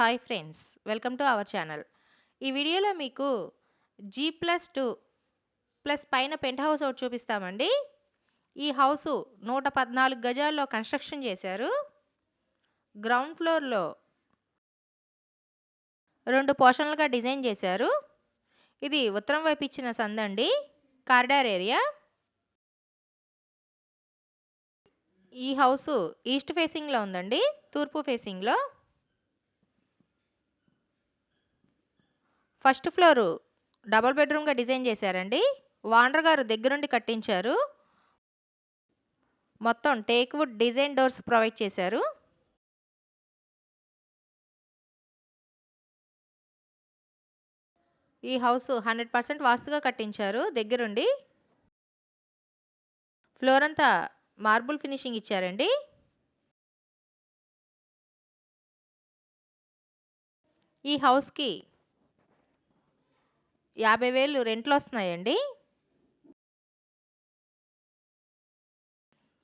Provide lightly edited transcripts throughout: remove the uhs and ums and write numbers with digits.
Hi friends, welcome to our channel. ఈ వీడియోలో మీకు G+2 ప్లస్ పైన పెంట్ హౌస్ ఒకటి చూపిస్తామండి. ఈ హౌసు 114 గజాల్లో కన్స్ట్రక్షన్ చేశారు. గ్రౌండ్ ఫ్లోర్‌లో 2 పోర్షన్లుగా డిజైన్ చేశారు. ఇది ఉత్తరం వైపు ఇచ్చిన సందండి. Corridor area. ఈ హౌసు ఈస్ట్ ఫేసింగ్‌లో ఉందండి. తూర్పు ఫేసింగ్‌లో. ఫస్ట్ ఫ్లోరు డబుల్ బెడ్రూమ్‌గా డిజైన్ చేశారండి. ఓనర్ గారు దగ్గరుండి కట్టించారు. మొత్తం teak wood design doors provide చేశారు. ఈ హౌస్ 100% వాస్తుగా కట్టించారు దగ్గరుండి. ఫ్లోర్ అంతా మార్బుల్ ఫినిషింగ్ ఇచ్చారండి. ఈ హౌస్‌కి 50,000 రెంట్‌లొస్తున్నాయండి.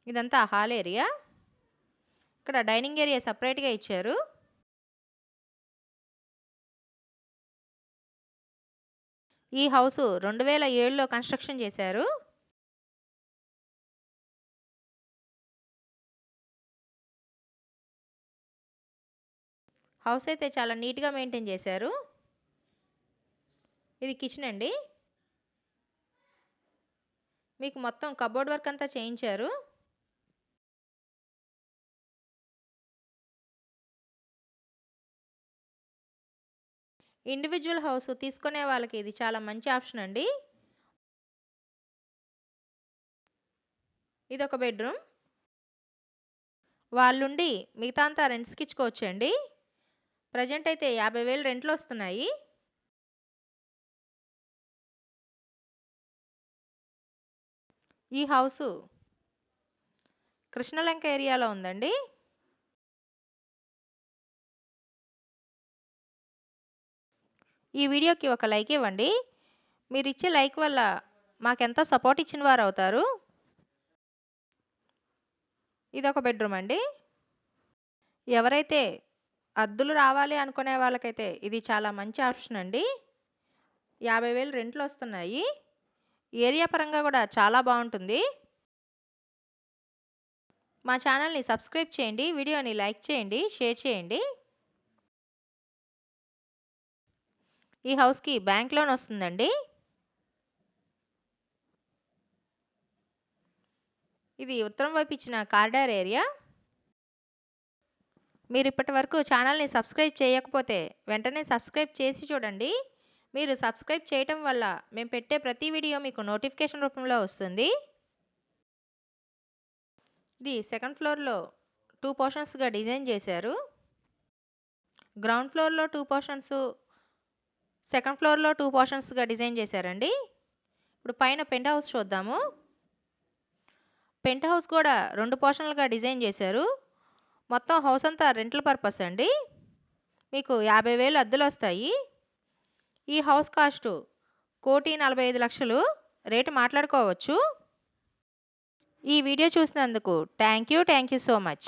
ఇదంతా హాల్ ఏరియా. ఇక్కడ డైనింగ్ ఏరియా సెపరేట్‌గా ఇచ్చారు. ఈ హౌసు 2007లో కన్స్ట్రక్షన్ చేశారు. హౌస్ అయితే చాలా నీట్‌గా మెయింటైన్ చేశారు. ఇది కిచెన్ అండి. మీకు మొత్తం కబోర్డ్ వర్క్ అంతా చేయించారు. ఇండివిడ్యువల్ హౌస్ తీసుకునే వాళ్ళకి ఇది చాలా మంచి ఆప్షన్ అండి. ఇదొక బెడ్రూమ్. వాళ్ళుండి మిగతా అంతా రెంట్స్‌కి ఇచ్చుకోవచ్చండి. ప్రెజెంట్ అయితే 50,000 రెంట్‌లొస్తున్నాయి. ఈ హౌసు కృష్ణలంక ఏరియాలో ఉందండి. ఈ వీడియోకి ఒక లైక్ ఇవ్వండి. మీరిచ్చే లైక్ వల్ల మాకెంతో సపోర్ట్ ఇచ్చిన వారవుతారు. ఇదొక బెడ్రూమ్ అండి. ఎవరైతే అద్దులు రావాలి అనుకునే వాళ్ళకైతే ఇది చాలా మంచి ఆప్షన్ అండి. 50,000 రెంట్‌లొస్తున్నాయి. ఏరియా పరంగా కూడా చాలా బావుంటుంది. మా ఛానల్‌ని సబ్స్క్రైబ్ చేయండి. వీడియోని లైక్ చేయండి. షేర్ చేయండి. ఈ హౌస్‌కి బ్యాంక్ లోన్ వస్తుందండి. ఇది ఉత్తరం వైపు ఇచ్చిన కారిడార్ ఏరియా. మీరు ఇప్పటి వరకు ఛానల్‌ని సబ్స్క్రైబ్ చేయకపోతే వెంటనే సబ్స్క్రైబ్ చేసి చూడండి. మీరు సబ్స్క్రైబ్ చేయటం వల్ల మేము పెట్టే ప్రతి వీడియో మీకు నోటిఫికేషన్ రూపంలో వస్తుంది. ఇది సెకండ్ ఫ్లోర్‌లో 2 పోర్షన్స్‌గా డిజైన్ చేశారు. గ్రౌండ్ ఫ్లోర్‌లో 2 పోర్షన్స్, సెకండ్ ఫ్లోర్‌లో 2 పోర్షన్స్‌గా డిజైన్ చేశారండి. ఇప్పుడు పైన పెంట్ హౌస్ చూద్దాము. పెంట్ హౌస్ కూడా 2 పోర్షన్లుగా డిజైన్ చేశారు. మొత్తం హౌస్ అంతా రెంటల్ పర్పస్ అండి. మీకు 50,000 అద్దెలొస్తాయి. ఈ హౌస్ కాస్టు 1,45,00,000 రేటు మాట్లాడుకోవచ్చు. ఈ వీడియో చూసినందుకు థ్యాంక్ యూ సో మచ్.